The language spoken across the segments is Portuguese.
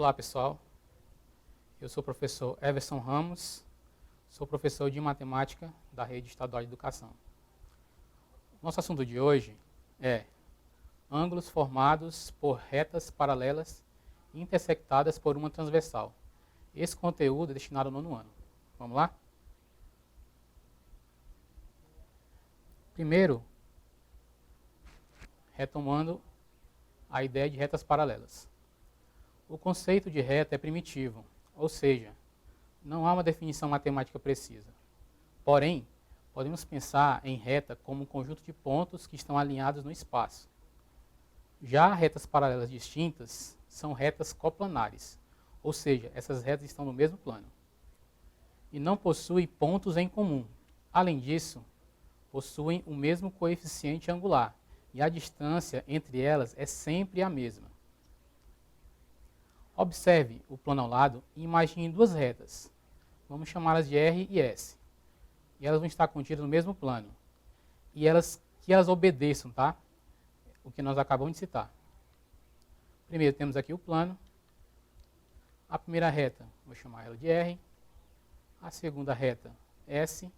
Olá, pessoal. Eu sou o professor Everson Ramos, sou professor de matemática da Rede Estadual de Educação. Nosso assunto de hoje é ângulos formados por retas paralelas intersectadas por uma transversal. Esse conteúdo é destinado ao 9º ano. Vamos lá? Primeiro, retomando a ideia de retas paralelas. O conceito de reta é primitivo, ou seja, não há uma definição matemática precisa. Porém, podemos pensar em reta como um conjunto de pontos que estão alinhados no espaço. Já retas paralelas distintas são retas coplanares, ou seja, essas retas estão no mesmo plano e não possuem pontos em comum. Além disso, possuem o mesmo coeficiente angular e a distância entre elas é sempre a mesma. Observe o plano ao lado e imagine duas retas. Vamos chamá-las de R e S. E elas vão estar contidas no mesmo plano. E que elas obedeçam, tá? O que nós acabamos de citar. Primeiro temos aqui o plano. A primeira reta, vou chamar ela de R. A segunda reta, S.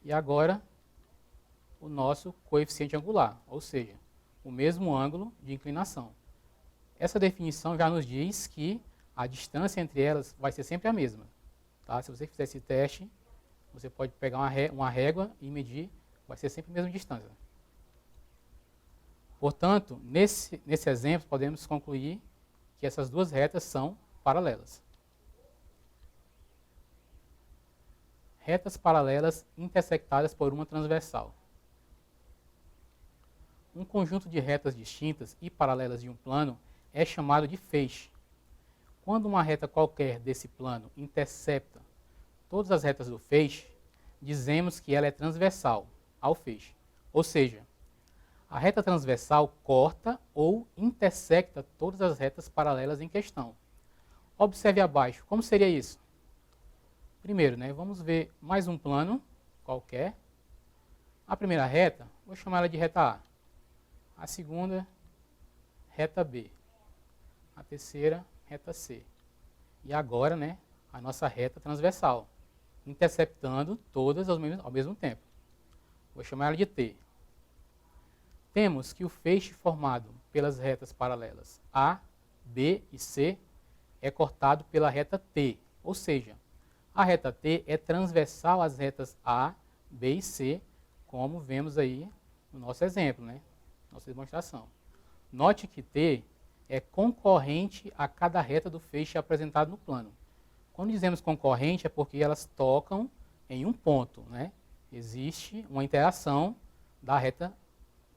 E agora, o nosso coeficiente angular, ou seja, o mesmo ângulo de inclinação. Essa definição já nos diz que a distância entre elas vai ser sempre a mesma. Tá? Se você fizer esse teste, você pode pegar uma régua e medir, vai ser sempre a mesma distância. Portanto, nesse exemplo, podemos concluir que essas duas retas são paralelas. Retas paralelas intersectadas por uma transversal. Um conjunto de retas distintas e paralelas de um plano é chamado de feixe. Quando uma reta qualquer desse plano intercepta todas as retas do feixe, dizemos que ela é transversal ao feixe. Ou seja, a reta transversal corta ou intersecta todas as retas paralelas em questão. Observe abaixo, como seria isso? Primeiro, vamos ver mais um plano qualquer. A primeira reta, vou chamar ela de reta A. A segunda, reta B. A terceira, reta C. E agora, a nossa reta transversal, interceptando todas ao mesmo tempo. Vou chamar ela de T. Temos que o feixe formado pelas retas paralelas A, B e C é cortado pela reta T, ou seja, a reta T é transversal às retas A, B e C, como vemos aí no nosso exemplo, nossa demonstração. Note que T é concorrente a cada reta do feixe apresentado no plano. Quando dizemos concorrente é porque elas tocam em um ponto, Existe uma interação da reta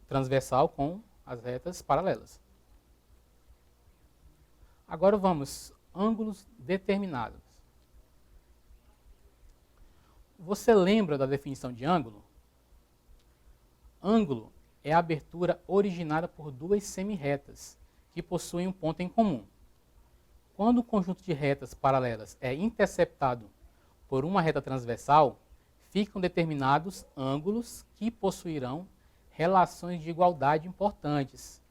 transversal com as retas paralelas. Agora vamos, ângulos determinados. Você lembra da definição de ângulo? Ângulo é a abertura originada por duas semirretas que possuem um ponto em comum. Quando o conjunto de retas paralelas é interceptado por uma reta transversal, ficam determinados ângulos que possuirão relações de igualdade importantes.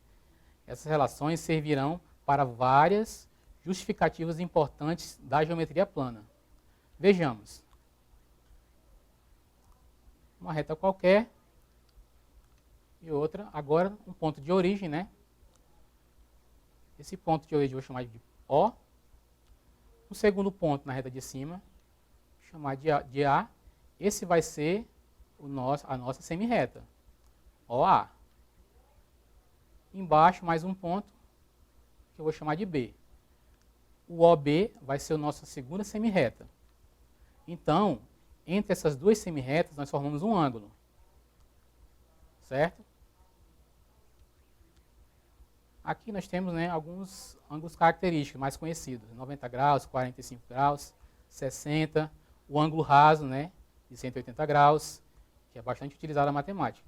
Essas relações servirão para várias justificativas importantes da geometria plana. Vejamos. Uma reta qualquer e outra, agora um ponto de origem, Esse ponto de origem eu vou chamar de O. O segundo ponto na reta de cima, vou chamar de A. Esse vai ser a nossa semirreta, OA. Embaixo, mais um ponto, que eu vou chamar de B. O OB vai ser a nossa segunda semirreta. Então, entre essas duas semirretas, nós formamos um ângulo. Certo? Aqui nós temos alguns ângulos característicos mais conhecidos. 90 graus, 45 graus, 60. O ângulo raso, de 180 graus, que é bastante utilizado na matemática.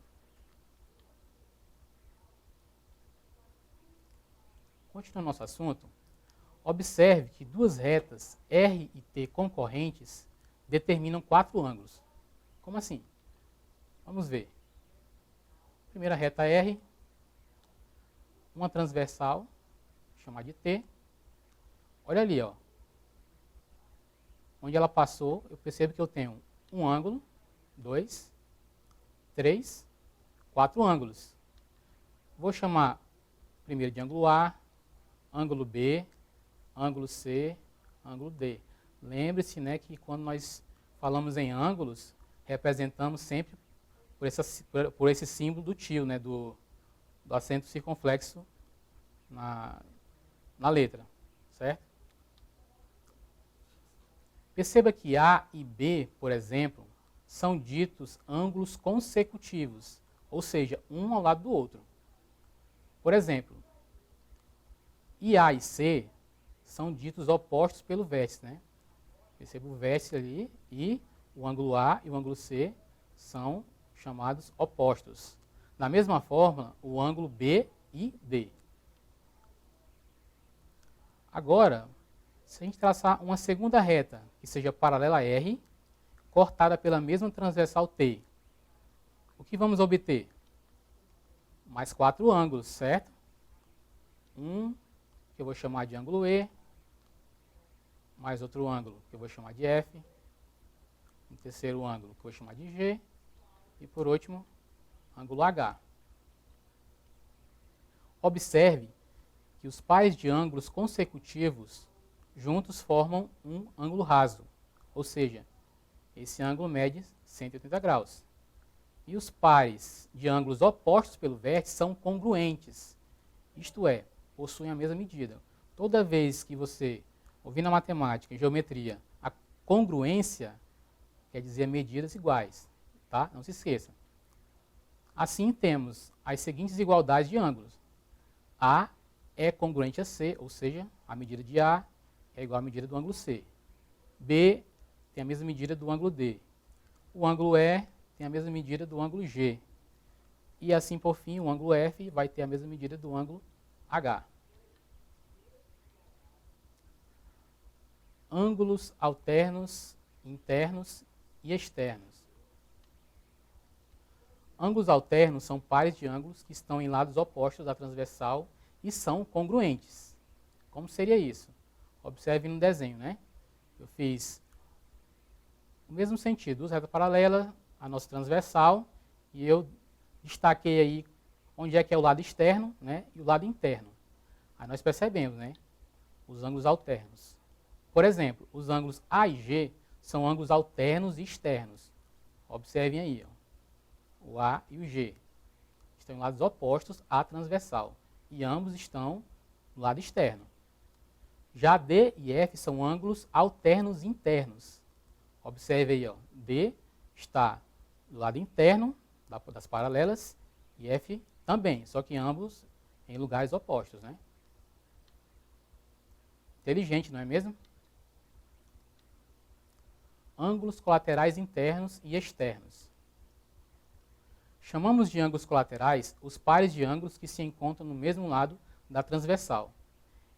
Continuando nosso assunto, observe que duas retas R e T concorrentes determinam 4 ângulos. Como assim? Vamos ver. Primeira reta R, uma transversal, vou chamar de T. Olha ali, ó. Onde ela passou, eu percebo que eu tenho um ângulo, 2, 3, 4 ângulos. Vou chamar primeiro de ângulo A, ângulo B, ângulo C, ângulo D. Lembre-se, né, que quando nós falamos em ângulos, representamos sempre por esse símbolo do tio, né, do acento circunflexo na letra, certo? Perceba que A e B, por exemplo, são ditos ângulos consecutivos, ou seja, um ao lado do outro. Por exemplo, IA e C são ditos opostos pelo vértice, né? Perceba o vértice ali e o ângulo A e o ângulo C são chamados opostos. Da mesma forma, o ângulo B e D. Agora, se a gente traçar uma segunda reta que seja paralela a R, cortada pela mesma transversal T, o que vamos obter? Mais 4 ângulos, certo? Um que eu vou chamar de ângulo E, mais outro ângulo que eu vou chamar de F, um terceiro ângulo que eu vou chamar de G, e por último, ângulo H. Observe que os pares de ângulos consecutivos juntos formam um ângulo raso, ou seja, esse ângulo mede 180 graus. E os pares de ângulos opostos pelo vértice são congruentes, isto é, possuem a mesma medida. Toda vez que você ouvir na matemática, em geometria, a congruência quer dizer medidas iguais, tá? Não se esqueça. Assim temos as seguintes igualdades de ângulos. A é congruente a C, ou seja, a medida de A é igual à medida do ângulo C. B tem a mesma medida do ângulo D. O ângulo E tem a mesma medida do ângulo G. E assim, por fim, o ângulo F vai ter a mesma medida do ângulo H. Ângulos alternos, internos e externos. Ângulos alternos são pares de ângulos que estão em lados opostos da transversal e são congruentes. Como seria isso? Observe no desenho, né? Eu fiz o mesmo sentido, duas retas paralelas, a nossa transversal, e eu destaquei aí onde é que é o lado externo, né, e o lado interno. Aí nós percebemos, né, os ângulos alternos. Por exemplo, os ângulos A e G são ângulos alternos e externos. Observem aí, ó, o A e o G. Estão em lados opostos à transversal. E ambos estão no lado externo. Já D e F são ângulos alternos internos. Observe aí, ó, D está do lado interno das paralelas e F também, só que ambos em lugares opostos, né? Inteligente, não é mesmo? Ângulos colaterais internos e externos. Chamamos de ângulos colaterais os pares de ângulos que se encontram no mesmo lado da transversal.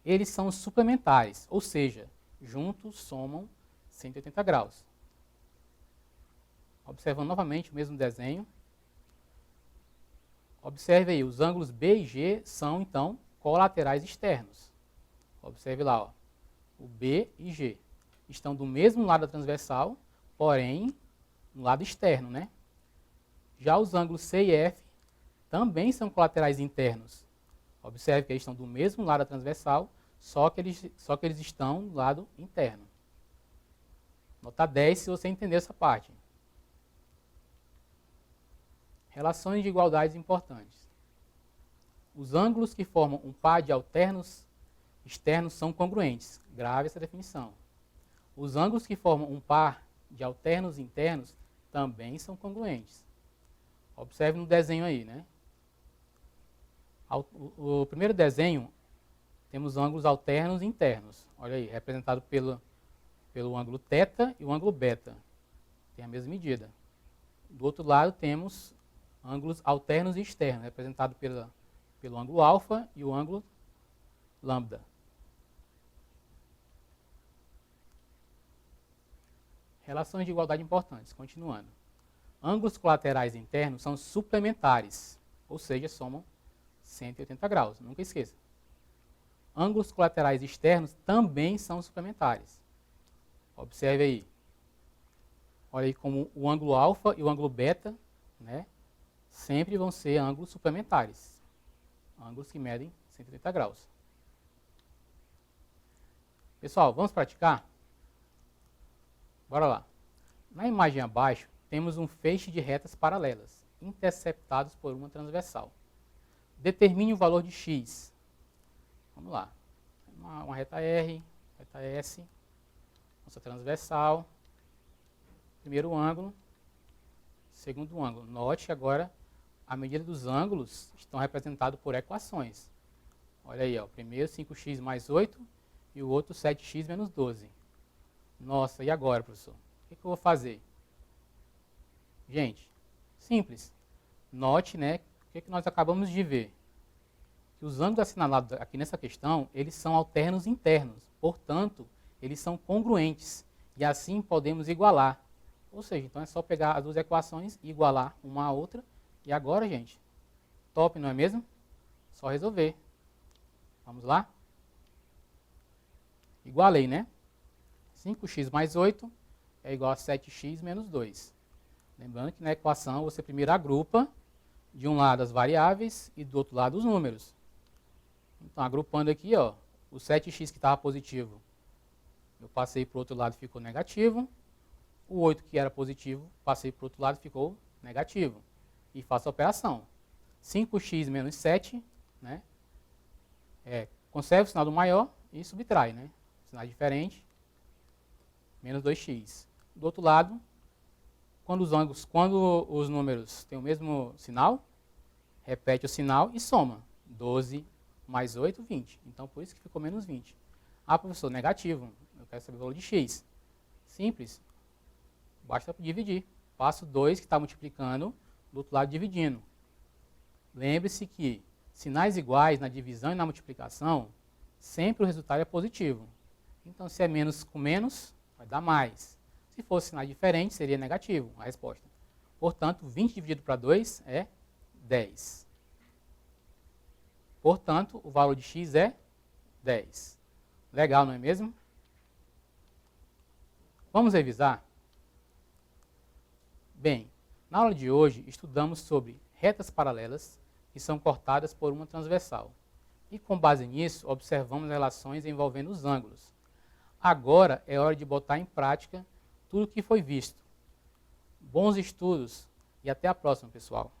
Eles são suplementares, ou seja, juntos somam 180 graus. Observando novamente o mesmo desenho. Observe aí, os ângulos B e G são, então, colaterais externos. Observe lá, ó, o B e G. Estão do mesmo lado da transversal, porém, no lado externo, né? Já os ângulos C e F também são colaterais internos. Observe que eles estão do mesmo lado da transversal, só que eles estão do lado interno. Nota 10 se você entender essa parte. Relações de igualdades importantes. Os ângulos que formam um par de alternos externos são congruentes. Grave essa definição. Os ângulos que formam um par de alternos internos também são congruentes. Observe no desenho aí, né? O primeiro desenho, temos ângulos alternos internos. Olha aí, representado pelo ângulo θ e o ângulo beta. Tem a mesma medida. Do outro lado, temos ângulos alternos e externos, representado pelo ângulo alfa e o ângulo lambda. Relações de igualdade importantes, continuando. Ângulos colaterais internos são suplementares, ou seja, somam 180 graus, nunca esqueça. ângulos colaterais externos também são suplementares. Observe aí. Olha aí como o ângulo alfa e o ângulo beta, né, sempre vão ser ângulos suplementares. Ângulos que medem 180 graus. Pessoal, vamos praticar? Bora lá. Na imagem abaixo, temos um feixe de retas paralelas, interceptados por uma transversal. Determine o valor de x. Vamos lá. Uma reta R, reta S, nossa transversal, primeiro ângulo, segundo ângulo. Note agora, a medida dos ângulos estão representados por equações. Olha aí, ó, primeiro 5x mais 8 e o outro 7x menos 12. Nossa, e agora, professor? O que eu vou fazer? Gente, simples. Note, né, o que nós acabamos de ver? Que os ângulos assinalados aqui nessa questão, eles são alternos internos. Portanto, eles são congruentes. E assim podemos igualar. Ou seja, então é só pegar as duas equações e igualar uma à outra. E agora, gente, top, não é mesmo? Só resolver. Vamos lá? Igualei, né? 5x mais 8 é igual a 7x menos 2. Lembrando que na equação você primeiro agrupa de um lado as variáveis e do outro lado os números. Então, agrupando aqui, ó, o 7x que estava positivo, eu passei para o outro lado e ficou negativo. O 8 que era positivo, passei para o outro lado e ficou negativo. E faço a operação. 5x menos 7, né? Conserva o sinal do maior e subtrai, né? Sinal diferente, menos 2x. Do outro lado, quando os números têm o mesmo sinal, repete o sinal e soma. 12 mais 8, 20. Então, por isso que ficou menos 20. Ah, professor, negativo. Eu quero saber o valor de x. Simples. Basta dividir. Passo 2, que está multiplicando, do outro lado dividindo. Lembre-se que sinais iguais na divisão e na multiplicação, sempre o resultado é positivo. Então, se é menos com menos, vai dar mais. Se fosse sinais diferentes, seria negativo a resposta. Portanto, 20 dividido para 2 é 10. Portanto, o valor de x é 10. Legal, não é mesmo? Vamos revisar? Bem, na aula de hoje estudamos sobre retas paralelas que são cortadas por uma transversal. E com base nisso, observamos relações envolvendo os ângulos. Agora é hora de botar em prática tudo o que foi visto. Bons estudos e até a próxima, pessoal.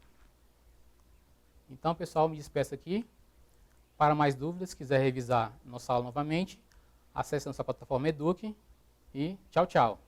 Então, pessoal, me despeço aqui. Para mais dúvidas, se quiser revisar nossa aula novamente, acesse nossa plataforma Eduque e tchau, tchau.